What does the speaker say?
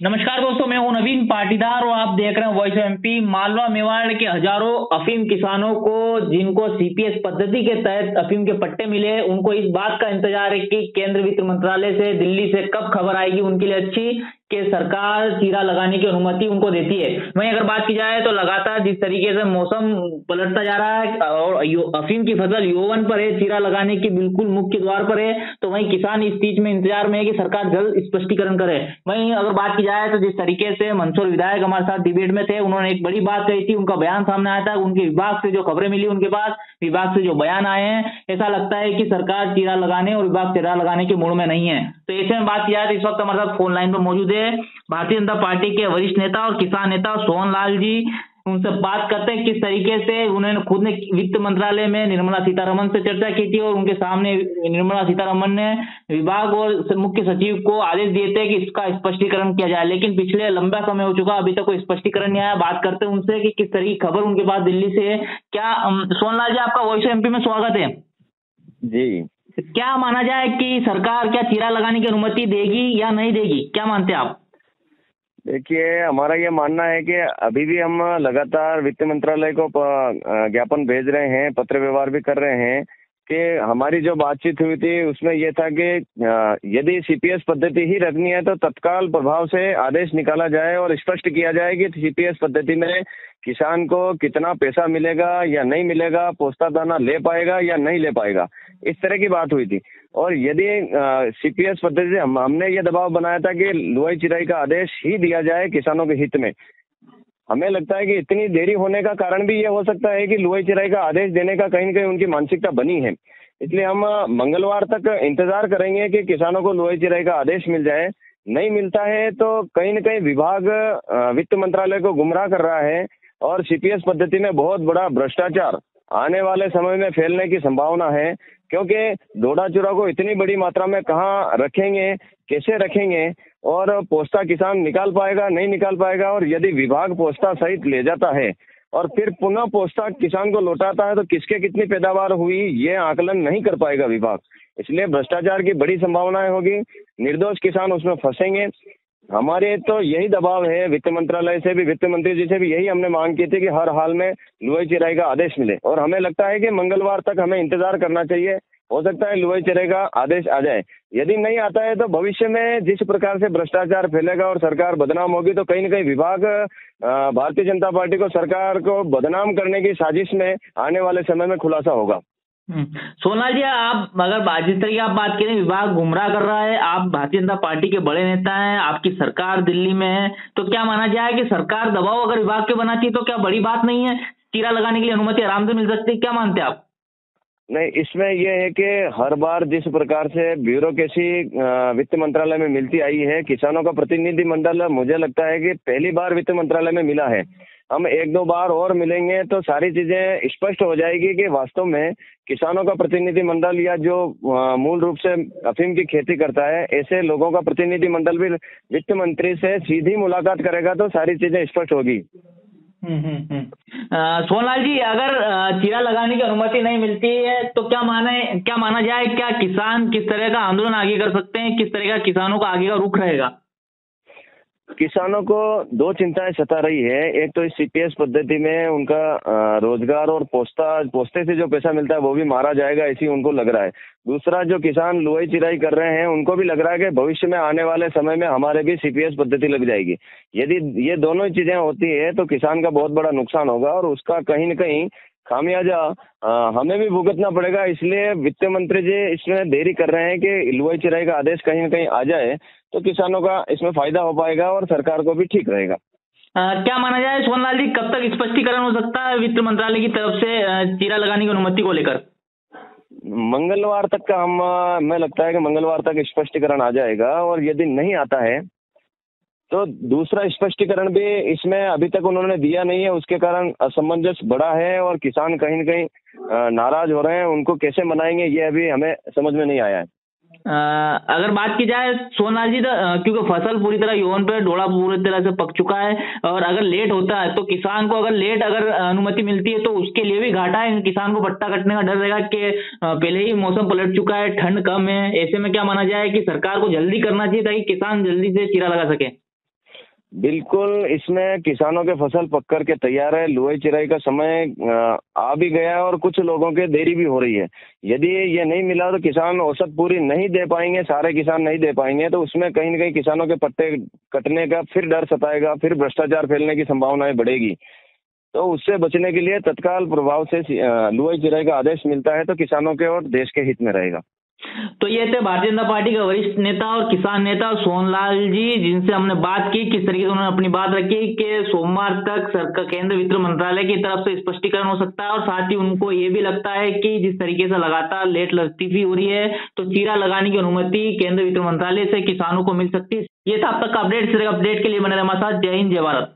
नमस्कार दोस्तों, मैं हूं नवीन पाटीदार और आप देख रहे हैं voice of MP. Malwa Mewar के हजारों अफीम किसानों को, जिनको सीपीएस पद्धति के तहत अफीम के पट्टे मिले, उनको इस बात का इंतजार है कि केंद्र वित्त मंत्रालय से, दिल्ली से कब खबर आएगी उनके लिए अच्छी कि सरकार चीरा लगाने की अनुमति उनको देती है। वहीं अगर बात की जाए तो लगातार जिस तरीके से मौसम पलटता जा रहा है और अफीम की फसल यौवन पर है, चीरा लगाने की बिल्कुल मुख्य द्वार पर है, तो वहीं किसान इस चीज में इंतजार में है कि सरकार जल्द स्पष्टीकरण करे। वहीं अगर बात की जाए तो जिस तरीके से मंदसौर विधायक हमारे साथ डिबेट में थे, उन्होंने एक बड़ी बात कही थी, उनका बयान सामने आया था, उनके विभाग से जो खबरें मिली, उनके पास विभाग से जो बयान आए हैं, ऐसा लगता है कि सरकार चीरा लगाने और विभाग चीरा लगाने के मूड में नहीं है। तो ऐसे में बात की जाए तो इस वक्त हमारे साथ फोन लाइन पर मौजूद है भारतीय जनता पार्टी के वरिष्ठ नेता और किसान नेता सोहनलाल जी। उनसे बात करते हैं किस तरीके से उन्होंने खुद ने वित्त मंत्रालय में निर्मला सीतारमण से चर्चा की थी और उनके सामने निर्मला सीतारमण ने विभाग और मुख्य सचिव को आदेश दिए थे कि इसका स्पष्टीकरण किया जाए, लेकिन पिछले लंबा समय हो चुका, अभी तक कोई स्पष्टीकरण नहीं आया। बात करते हैं उनसे कि किस तरह की खबर उनके पास दिल्ली से है। क्या सोहनलाल जी, आपका वॉइस एमपी में स्वागत है जी। क्या माना जाए कि सरकार क्या चीरा लगाने की अनुमति देगी या नहीं देगी, क्या मानते हैं आप? देखिए, हमारा ये मानना है कि अभी भी हम लगातार वित्त मंत्रालय को ज्ञापन भेज रहे हैं, पत्र व्यवहार भी कर रहे हैं कि हमारी जो बातचीत हुई थी उसमें यह था कि यदि सीपीएस पद्धति ही रखनी है तो तत्काल प्रभाव से आदेश निकाला जाए और स्पष्ट किया जाए कि सीपीएस पद्धति में किसान को कितना पैसा मिलेगा या नहीं मिलेगा, पोस्ता दाना ले पाएगा या नहीं ले पाएगा, इस तरह की बात हुई थी। और यदि सीपीएस पद्धति से हमने ये दबाव बनाया था कि लुआई चिराई का आदेश ही दिया जाए किसानों के हित में। हमें लगता है कि इतनी देरी होने का कारण भी ये हो सकता है कि लुआई चिराई का आदेश देने का कहीं न कहीं उनकी मानसिकता बनी है। इसलिए हम मंगलवार तक इंतजार करेंगे कि किसानों को लुआई चिराई का आदेश मिल जाए। नहीं मिलता है तो कहीं न कहीं विभाग वित्त मंत्रालय को गुमराह कर रहा है और सीपीएस पद्धति में बहुत बड़ा भ्रष्टाचार आने वाले समय में फैलने की संभावना है, क्योंकि डोडा चूरा को इतनी बड़ी मात्रा में कहाँ रखेंगे, कैसे रखेंगे और पोस्ता किसान निकाल पाएगा, नहीं निकाल पाएगा। और यदि विभाग पोस्ता सहित ले जाता है और फिर पुनः पोस्ता किसान को लौटाता है तो किसके कितनी पैदावार हुई ये आकलन नहीं कर पाएगा विभाग। इसलिए भ्रष्टाचार की बड़ी संभावनाएं होगी, निर्दोष किसान उसमें फंसेंगे। हमारे तो यही दबाव है, वित्त मंत्रालय से भी, वित्त मंत्री जी से भी यही हमने मांग की थी कि हर हाल में लुआई चिराई का आदेश मिले और हमें लगता है कि मंगलवार तक हमें इंतजार करना चाहिए। हो सकता है लुआई चिराई का आदेश आ जाए। यदि नहीं आता है तो भविष्य में जिस प्रकार से भ्रष्टाचार फैलेगा और सरकार बदनाम होगी तो कहीं न कहीं विभाग भारतीय जनता पार्टी को, सरकार को बदनाम करने की साजिश में आने वाले समय में खुलासा होगा। सोहनलाल जी, आप अगर जिस तरह की आप बात करें, विभाग गुमराह कर रहा है, आप भारतीय जनता पार्टी के बड़े नेता हैं, आपकी सरकार दिल्ली में है, तो क्या माना जाए कि सरकार दबाव अगर विभाग के बनाती है तो क्या बड़ी बात नहीं है, चीरा लगाने के लिए अनुमति आराम से मिल सकती है, क्या मानते हैं आप? नहीं, इसमें यह है कि हर बार जिस प्रकार से ब्यूरोक्रेसी वित्त मंत्रालय में मिलती आई है, किसानों का प्रतिनिधि मंडल मुझे लगता है कि पहली बार वित्त मंत्रालय में मिला है। हम एक दो बार और मिलेंगे तो सारी चीजें स्पष्ट हो जाएगी कि वास्तव में किसानों का प्रतिनिधि मंडल या जो मूल रूप से अफीम की खेती करता है, ऐसे लोगों का प्रतिनिधि मंडल भी वित्त मंत्री से सीधी मुलाकात करेगा तो सारी चीजें स्पष्ट होगी। सोहनलाल जी, अगर चीरा लगाने की अनुमति नहीं मिलती है तो क्या माना जाए, क्या किसान किस तरह का आंदोलन आगे कर सकते हैं, किस तरह का किसानों का आगे का रुख रहेगा? किसानों को दो चिंताएं सता रही है। एक तो इस सीपीएस पद्धति में उनका रोजगार और पोस्ते से जो पैसा मिलता है वो भी मारा जाएगा, ऐसी उनको लग रहा है। दूसरा, जो किसान लुआई चिराई कर रहे हैं उनको भी लग रहा है कि भविष्य में आने वाले समय में हमारे भी सीपीएस पद्धति लग जाएगी। यदि ये दोनों चीजें होती है तो किसान का बहुत बड़ा नुकसान होगा और उसका कहीं न कहीं खामियाजा हमें भी भुगतना पड़ेगा। इसलिए वित्त मंत्री जी इसमें देरी कर रहे हैं कि लुआई चिराई का आदेश कहीं न कहीं आ जाए तो किसानों का इसमें फायदा हो पाएगा और सरकार को भी ठीक रहेगा। क्या माना जाए सोहनलाल जी, कब तक स्पष्टीकरण हो सकता है वित्त मंत्रालय की तरफ से चीरा लगाने की अनुमति को लेकर? मंगलवार तक का हमें लगता है कि मंगलवार तक स्पष्टीकरण आ जाएगा और यदि नहीं आता है तो दूसरा स्पष्टीकरण भी इसमें अभी तक उन्होंने दिया नहीं है, उसके कारण असमंजस बढ़ा है और किसान कहीं न कहीं नाराज हो रहे हैं। उनको कैसे मनाएंगे ये अभी हमें समझ में नहीं आया है। अगर बात की जाए सोहनलाल जी, क्योंकि फसल पूरी तरह यौवन पे डोला पूरी तरह से पक चुका है और अगर लेट होता है तो किसान को अगर अनुमति मिलती है तो उसके लिए भी घाटा है, किसान को पट्टा कटने का डर रहेगा कि पहले ही मौसम पलट चुका है, ठंड कम है। ऐसे में क्या माना जाए कि सरकार को जल्दी करना चाहिए ताकि किसान जल्दी से चीरा लगा सके? बिल्कुल, इसमें किसानों के फसल पक कर के तैयार है, लुआई चिराई का समय आ भी गया है और कुछ लोगों के देरी भी हो रही है। यदि ये नहीं मिला तो किसान औसत पूरी नहीं दे पाएंगे, सारे किसान नहीं दे पाएंगे, तो उसमें कहीं न कहीं किसानों के पट्टे कटने का फिर डर सताएगा, फिर भ्रष्टाचार फैलने की संभावनाएं बढ़ेगी। तो उससे बचने के लिए तत्काल प्रभाव से लुआई चिराई का आदेश मिलता है तो किसानों के और देश के हित में रहेगा। तो ये थे भारतीय जनता पार्टी के वरिष्ठ नेता और किसान नेता सोनलाल जी, जिनसे हमने बात की, किस तरीके से उन्होंने अपनी बात रखी कि सोमवार तक सरकार केंद्र वित्त मंत्रालय की तरफ से स्पष्टीकरण हो सकता है और साथ ही उनको ये भी लगता है कि जिस तरीके से लगातार लेट लतीफी हो रही है तो चीरा लगाने की अनुमति केंद्र वित्त मंत्रालय से किसानों को मिल सकती है। ये था अब तक का अपडेट। सिर्फ अपडेट के लिए बने रहे हमारे साथ। जय हिंद, जय भारत।